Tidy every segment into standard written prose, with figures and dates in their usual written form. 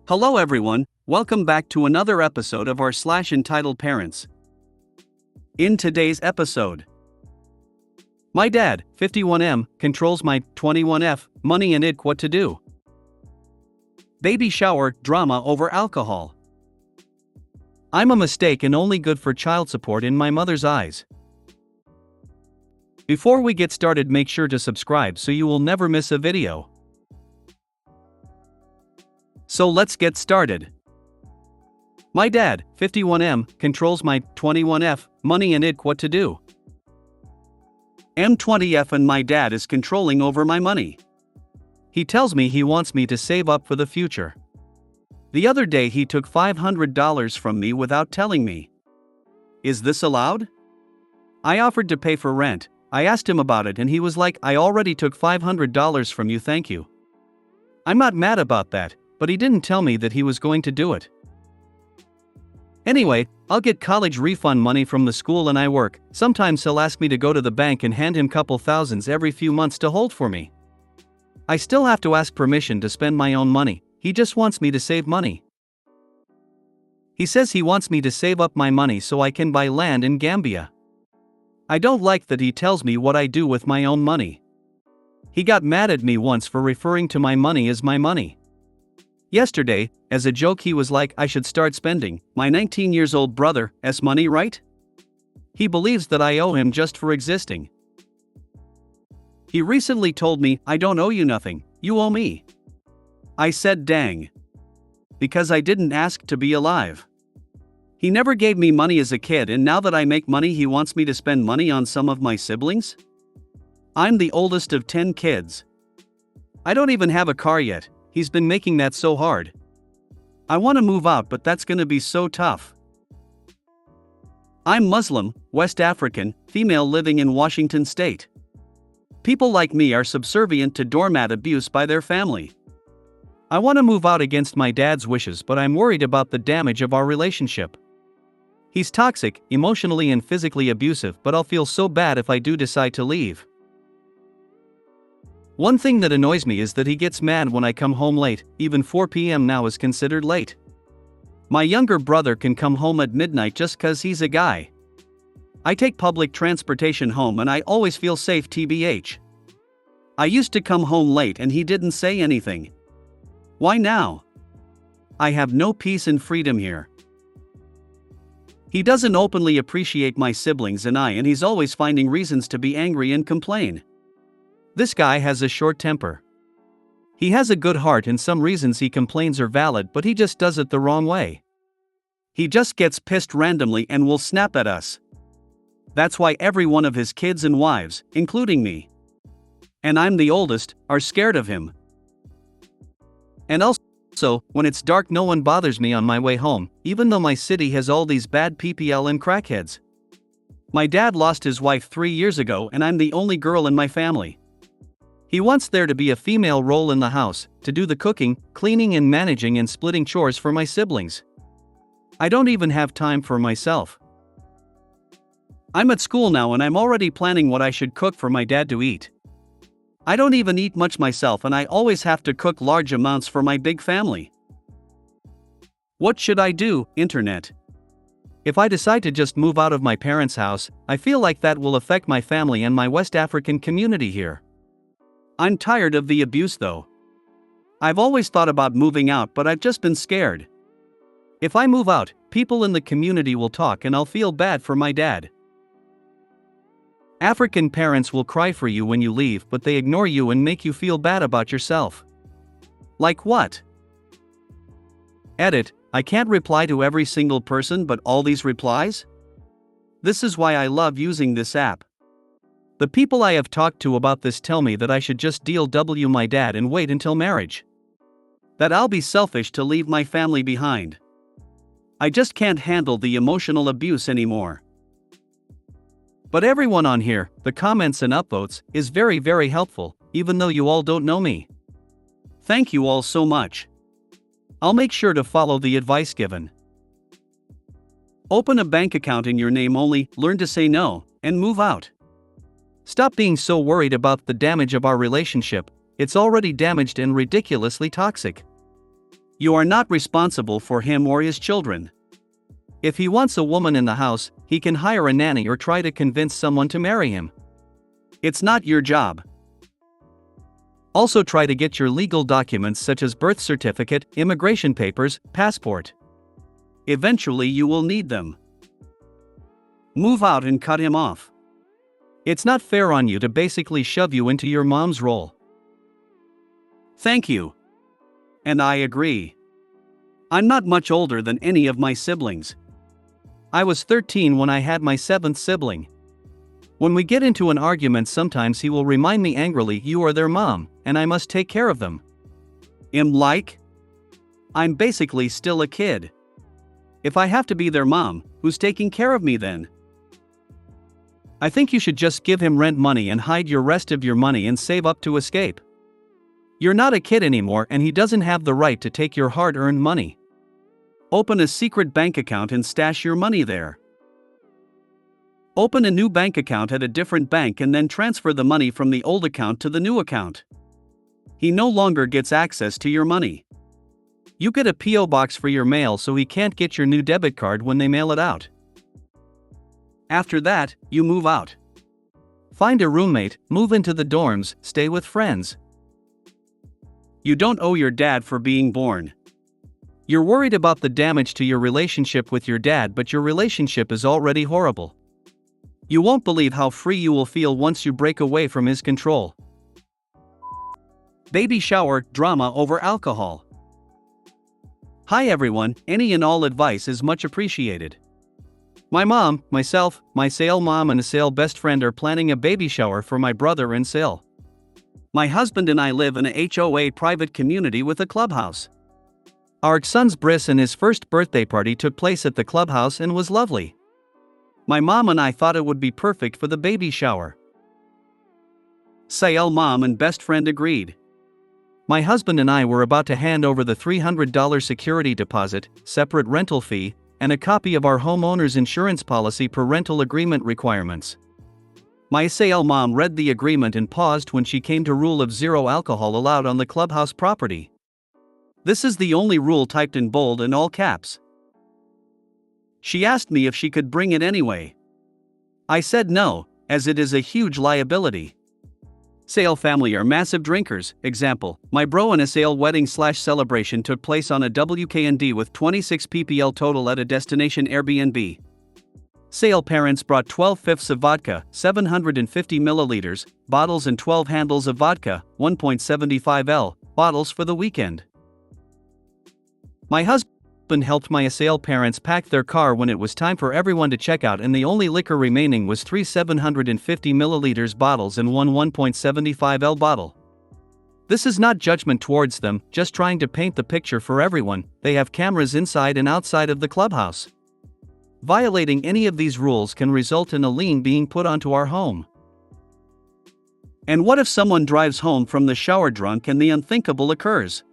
Hello everyone, welcome back to another episode of our entitled parents. In today's episode, my dad, 51M, controls my 21F, money and what to do. Baby shower, drama over alcohol. I'm a mistake and only good for child support in my mother's eyes. Before we get started, make sure to subscribe so you will never miss a video. So let's get started. My dad, 51M, controls my 21F, money and what to do. M20F and my dad is controlling over my money. He tells me he wants me to save up for the future. The other day he took $500 from me without telling me. Is this allowed? I offered to pay for rent. I asked him about it and he was like, I already took $500 from you, thank you. I'm not mad about that, but he didn't tell me that he was going to do it. Anyway, I'll get college refund money from the school and I work. Sometimes he'll ask me to go to the bank and hand him couple thousands every few months to hold for me. I still have to ask permission to spend my own money. He just wants me to save money. He says he wants me to save up my money so I can buy land in Gambia. I don't like that he tells me what I do with my own money. He got mad at me once for referring to my money as my money. Yesterday, as a joke, he was like, I should start spending my 19-year-old brother's money, right? He believes that I owe him just for existing. He recently told me, I don't owe you nothing, you owe me. I said dang. Because I didn't ask to be alive. He never gave me money as a kid and now that I make money he wants me to spend money on some of my siblings? I'm the oldest of 10 kids. I don't even have a car yet. He's been making that so hard. I want to move out but that's gonna be so tough. I'm Muslim, West African, female living in Washington state. People like me are subservient to doormat abuse by their family. I want to move out against my dad's wishes but I'm worried about the damage of our relationship. He's toxic, emotionally and physically abusive but I'll feel so bad if I do decide to leave. One thing that annoys me is that he gets mad when I come home late. Even 4 p.m. now is considered late. My younger brother can come home at midnight just cause he's a guy. I take public transportation home and I always feel safe, tbh. I used to come home late and he didn't say anything. Why now? I have no peace and freedom here. He doesn't openly appreciate my siblings and he's always finding reasons to be angry and complain. This guy has a short temper. He has a good heart and some reasons he complains are valid but he just does it the wrong way. He just gets pissed randomly and will snap at us. That's why every one of his kids and wives, including me, and I'm the oldest, are scared of him. And also, when it's dark no one bothers me on my way home, even though my city has all these bad PPL and crackheads. My dad lost his wife 3 years ago and I'm the only girl in my family. He wants there to be a female role in the house, to do the cooking, cleaning and managing and splitting chores for my siblings. I don't even have time for myself. I'm at school now and I'm already planning what I should cook for my dad to eat. I don't even eat much myself and I always have to cook large amounts for my big family. What should I do, internet? If I decide to just move out of my parents' house, I feel like that will affect my family and my West African community here. I'm tired of the abuse though. I've always thought about moving out but I've just been scared. If I move out, people in the community will talk and I'll feel bad for my dad. African parents will cry for you when you leave but they ignore you and make you feel bad about yourself. Like what? Edit, I can't reply to every single person but all these replies? This is why I love using this app. The people I have talked to about this tell me that I should just deal with my dad and wait until marriage. That I'll be selfish to leave my family behind. I just can't handle the emotional abuse anymore. But everyone on here, the comments and upvotes, is very very helpful, even though you all don't know me. Thank you all so much. I'll make sure to follow the advice given. Open a bank account in your name only, learn to say no, and move out. Stop being so worried about the damage of our relationship, it's already damaged and ridiculously toxic. You are not responsible for him or his children. If he wants a woman in the house, he can hire a nanny or try to convince someone to marry him. It's not your job. Also, try to get your legal documents such as birth certificate, immigration papers, passport. Eventually you will need them. Move out and cut him off. It's not fair on you to basically shove you into your mom's role. Thank you. And I agree. I'm not much older than any of my siblings. I was 13 when I had my 7th sibling. When we get into an argument, sometimes he will remind me angrily, "You are their mom, and I must take care of them." I'm basically still a kid. If I have to be their mom, who's taking care of me then? I think you should just give him rent money and hide your rest of your money and save up to escape. You're not a kid anymore, and he doesn't have the right to take your hard-earned money. Open a secret bank account and stash your money there. Open a new bank account at a different bank and then transfer the money from the old account to the new account. He no longer gets access to your money. You get a P.O. box for your mail so he can't get your new debit card when they mail it out. After that, you move out. Find a roommate, move into the dorms, stay with friends. You don't owe your dad for being born. You're worried about the damage to your relationship with your dad, but your relationship is already horrible. You won't believe how free you will feel once you break away from his control. Baby shower drama over alcohol. Hi everyone, any and all advice is much appreciated. My mom, myself, my Sale mom and a Sale best friend are planning a baby shower for my brother and Sale. My husband and I live in a HOA private community with a clubhouse. Our son's bris and his first birthday party took place at the clubhouse and was lovely. My mom and I thought it would be perfect for the baby shower. Sale mom and best friend agreed. My husband and I were about to hand over the $300 security deposit, separate rental fee, and a copy of our homeowner's insurance policy per rental agreement requirements. My Sale mom read the agreement and paused when she came to rule of 0 alcohol allowed on the clubhouse property. This is the only rule typed in bold and all caps. She asked me if she could bring it anyway. I said no, as it is a huge liability. Sale family are massive drinkers. Example, my bro and a Sale wedding/celebration took place on a WKND with 26 ppl total at a destination Airbnb. Sale parents brought 12/5 of vodka, 750 milliliters, bottles and 12 handles of vodka, 1.75 L, bottles for the weekend. My husband helped my Sale parents pack their car when it was time for everyone to check out, and the only liquor remaining was 3 750 milliliters bottles and one 1.75 L bottle. This is not judgment towards them, just trying to paint the picture for everyone. They have cameras inside and outside of the clubhouse. Violating any of these rules can result in a lien being put onto our home. And what if someone drives home from the shower drunk and the unthinkable occurs?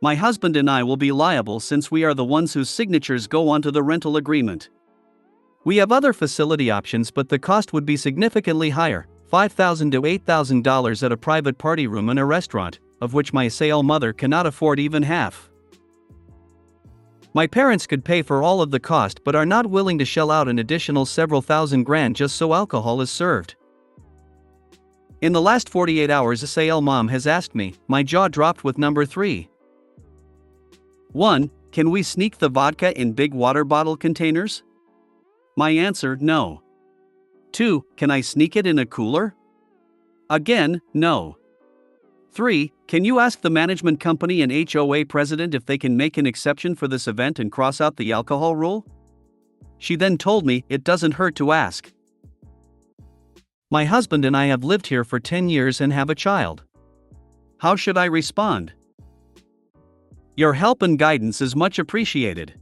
My husband and I will be liable since we are the ones whose signatures go onto the rental agreement. We have other facility options, but the cost would be significantly higher, $5,000 to $8,000 at a private party room in a restaurant, of which my Sale mother cannot afford even half. My parents could pay for all of the cost but are not willing to shell out an additional several thousand grand just so alcohol is served. In the last 48 hours, a Sale mom has asked me, my jaw dropped with number 3. 1. Can we sneak the vodka in big water bottle containers? My answer, no. 2. Can I sneak it in a cooler? Again, no. 3. Can you ask the management company and HOA president if they can make an exception for this event and cross out the alcohol rule? She then told me, it doesn't hurt to ask. My husband and I have lived here for 10 years and have a child. How should I respond? Your help and guidance is much appreciated.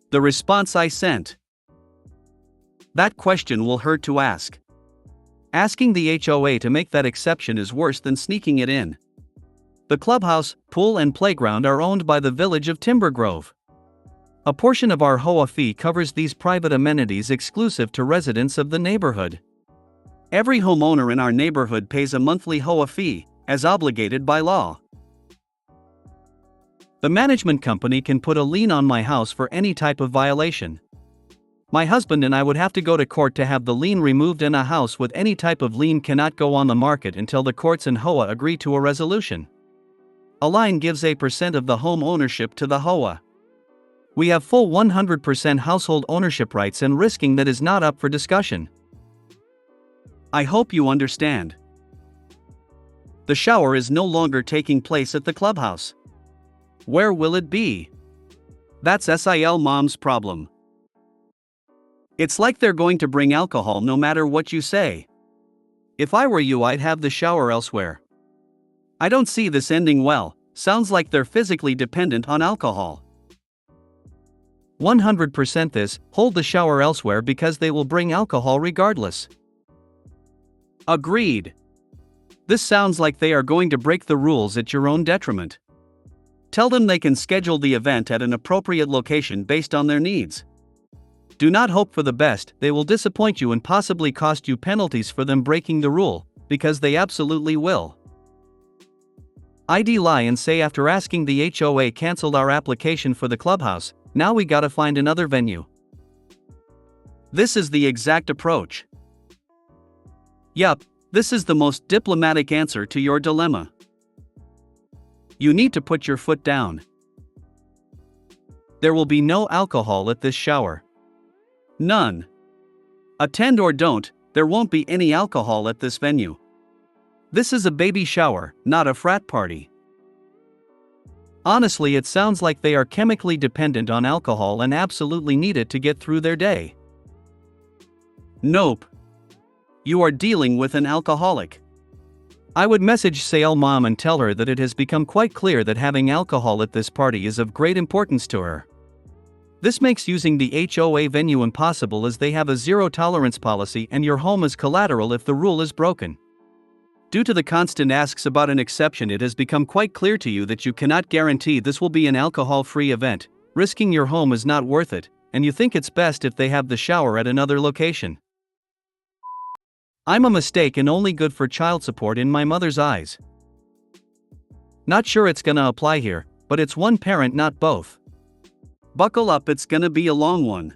The response I sent. That question will hurt to ask. Asking the HOA to make that exception is worse than sneaking it in. The clubhouse, pool and playground are owned by the village of Timber Grove. A portion of our HOA fee covers these private amenities exclusive to residents of the neighborhood. Every homeowner in our neighborhood pays a monthly HOA fee, as obligated by law. The management company can put a lien on my house for any type of violation. My husband and I would have to go to court to have the lien removed, and a house with any type of lien cannot go on the market until the courts and HOA agree to a resolution. A lien gives a percent of the home ownership to the HOA. We have full 100% household ownership rights, and risking that is not up for discussion. I hope you understand. The shower is no longer taking place at the clubhouse. Where will it be? That's SIL mom's problem. It's like they're going to bring alcohol no matter what you say. If I were you, I'd have the shower elsewhere. I don't see this ending well. Sounds like they're physically dependent on alcohol. 100% this, hold the shower elsewhere because they will bring alcohol regardless. Agreed. This sounds like they are going to break the rules at your own detriment. Tell them they can schedule the event at an appropriate location based on their needs. Do not hope for the best. They will disappoint you and possibly cost you penalties for them breaking the rule, because they absolutely will. I'd lie and say after asking the HOA canceled our application for the clubhouse, now we gotta find another venue. This is the exact approach. Yup, this is the most diplomatic answer to your dilemma. You need to put your foot down. There will be no alcohol at this shower. None. Attend or don't, there won't be any alcohol at this venue. This is a baby shower, not a frat party. Honestly, it sounds like they are chemically dependent on alcohol and absolutely need it to get through their day. Nope. You are dealing with an alcoholic. I would message SIL mom and tell her that it has become quite clear that having alcohol at this party is of great importance to her. This makes using the HOA venue impossible, as they have a zero tolerance policy and your home is collateral if the rule is broken. Due to the constant asks about an exception, it has become quite clear to you that you cannot guarantee this will be an alcohol-free event. Risking your home is not worth it, and you think it's best if they have the shower at another location. I'm a mistake and only good for child support in my mother's eyes. Not sure it's gonna apply here, but it's one parent, not both. Buckle up, it's gonna be a long one.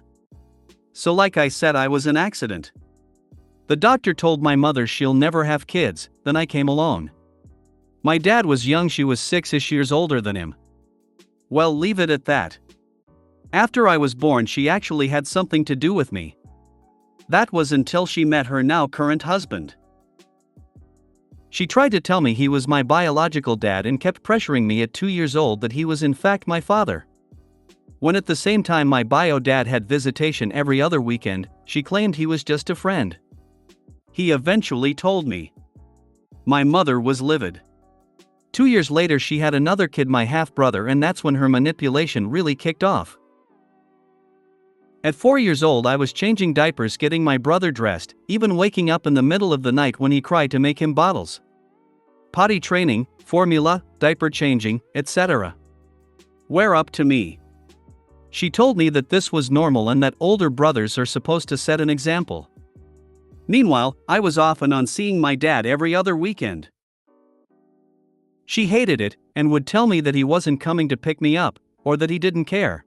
So like I said, I was an accident. The doctor told my mother she'll never have kids, then I came along. My dad was young, she was 6-ish years older than him. Well, leave it at that. After I was born, she actually had something to do with me. That was until she met her now current husband. She tried to tell me he was my biological dad and kept pressuring me at 2 years old that he was in fact my father. When at the same time my bio dad had visitation every other weekend, she claimed he was just a friend. He eventually told me. My mother was livid. 2 years later she had another kid, my half-brother, and that's when her manipulation really kicked off. At 4 years old I was changing diapers, getting my brother dressed, even waking up in the middle of the night when he cried to make him bottles. Potty training, formula, diaper changing, etc. Where up to me. She told me that this was normal and that older brothers are supposed to set an example. Meanwhile, I was off and on seeing my dad every other weekend. She hated it, and would tell me that he wasn't coming to pick me up, or that he didn't care.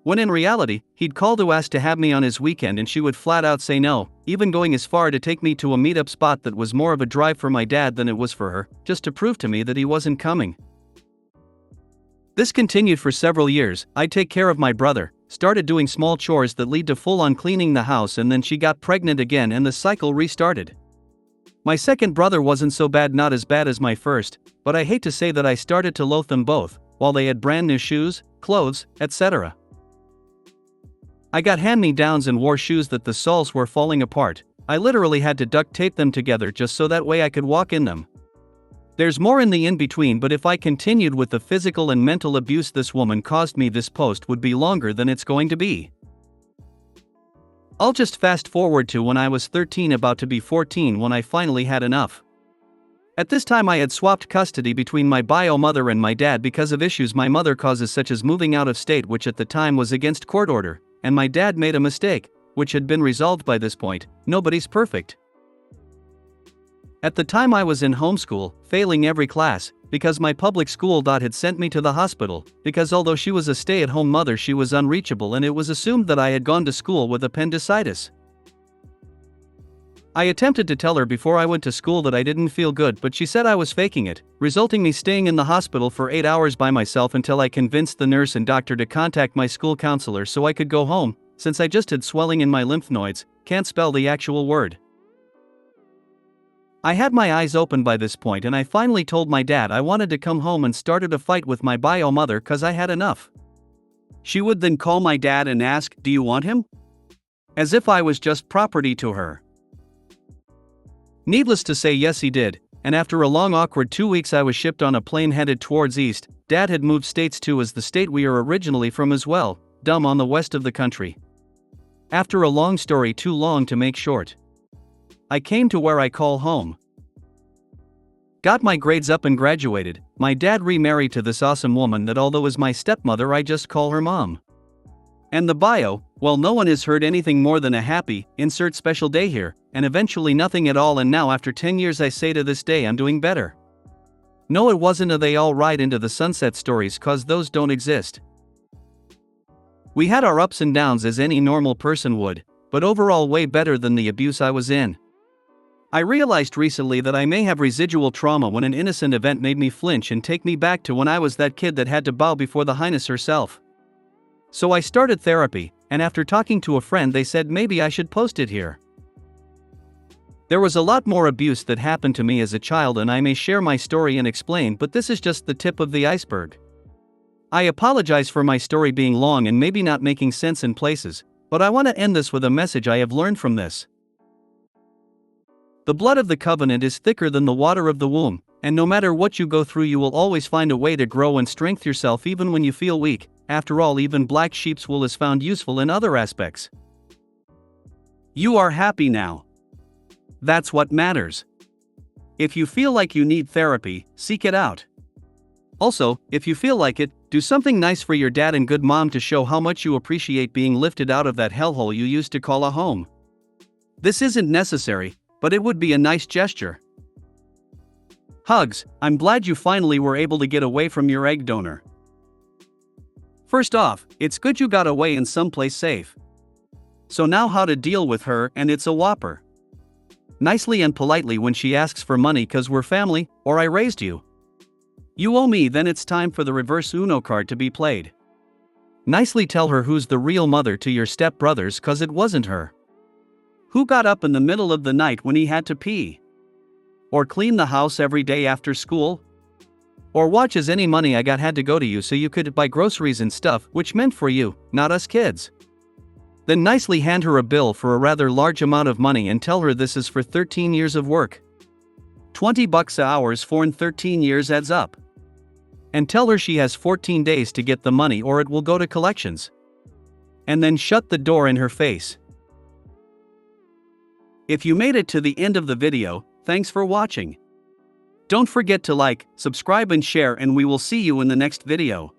When in reality, he'd call to ask to have me on his weekend and she would flat out say no, even going as far to take me to a meetup spot that was more of a drive for my dad than it was for her, just to prove to me that he wasn't coming. This continued for several years. I'd take care of my brother, started doing small chores that lead to full-on cleaning the house, and then she got pregnant again and the cycle restarted. My second brother wasn't so bad, not as bad as my first, but I hate to say that I started to loathe them both, while they had brand new shoes, clothes, etc. I got hand-me-downs and wore shoes that the soles were falling apart. I literally had to duct tape them together just so that way I could walk in them. There's more in the in-between, but if I continued with the physical and mental abuse this woman caused me, this post would be longer than it's going to be. I'll just fast forward to when I was 13, about to be 14, when I finally had enough. At this time I had swapped custody between my bio mother and my dad because of issues my mother causes, such as moving out of state, which at the time was against court order, and my dad made a mistake, which had been resolved by this point. Nobody's perfect. At the time I was in homeschool, failing every class, because my public school had sent me to the hospital, because although she was a stay-at-home mother she was unreachable and it was assumed that I had gone to school with appendicitis. I attempted to tell her before I went to school that I didn't feel good, but she said I was faking it, resulting me staying in the hospital for 8 hours by myself until I convinced the nurse and doctor to contact my school counselor so I could go home, since I just had swelling in my lymph nodes, can't spell the actual word. I had my eyes open by this point and I finally told my dad I wanted to come home and started a fight with my bio mother cause I had enough. She would then call my dad and ask, "Do you want him?" As if I was just property to her. Needless to say, yes he did, and after a long awkward 2 weeks I was shipped on a plane headed towards east. Dad had moved states too, as the state we are originally from as well, dumb, on the west of the country. After a long story too long to make short, I came to where I call home. Got my grades up and graduated. My dad remarried to this awesome woman that although is my stepmother I just call her mom. And the bio, well, no one has heard anything more than a happy, insert special day here, and eventually nothing at all, and now after 10 years I say to this day I'm doing better. No, it wasn't a they all ride into the sunset stories cause those don't exist. We had our ups and downs as any normal person would, but overall way better than the abuse I was in. I realized recently that I may have residual trauma when an innocent event made me flinch and take me back to when I was that kid that had to bow before the highness herself. So I started therapy, and after talking to a friend they said maybe I should post it here. There was a lot more abuse that happened to me as a child and I may share my story and explain, but this is just the tip of the iceberg. I apologize for my story being long and maybe not making sense in places, but I want to end this with a message I have learned from this. The blood of the covenant is thicker than the water of the womb, and no matter what you go through you will always find a way to grow and strengthen yourself even when you feel weak. After all, even black sheep's wool is found useful in other aspects. You are happy now. That's what matters. If you feel like you need therapy, seek it out. Also, if you feel like it, do something nice for your dad and good mom to show how much you appreciate being lifted out of that hellhole you used to call a home. This isn't necessary, but it would be a nice gesture. Hugs. I'm glad you finally were able to get away from your egg donor. First off, it's good you got away in someplace safe. So now how to deal with her, and it's a whopper. Nicely and politely when she asks for money cause we're family, or I raised you. You owe me, then it's time for the reverse Uno card to be played. Nicely tell her who's the real mother to your stepbrothers cause it wasn't her. Who got up in the middle of the night when he had to pee? Or clean the house every day after school? Or watch as any money I got had to go to you so you could buy groceries and stuff, which meant for you, not us kids. Then nicely hand her a bill for a rather large amount of money and tell her this is for 13 years of work. $20 hours for 13 years adds up. And tell her she has 14 days to get the money or it will go to collections. And then shut the door in her face. If you made it to the end of the video, thanks for watching. Don't forget to like, subscribe and share, and we will see you in the next video.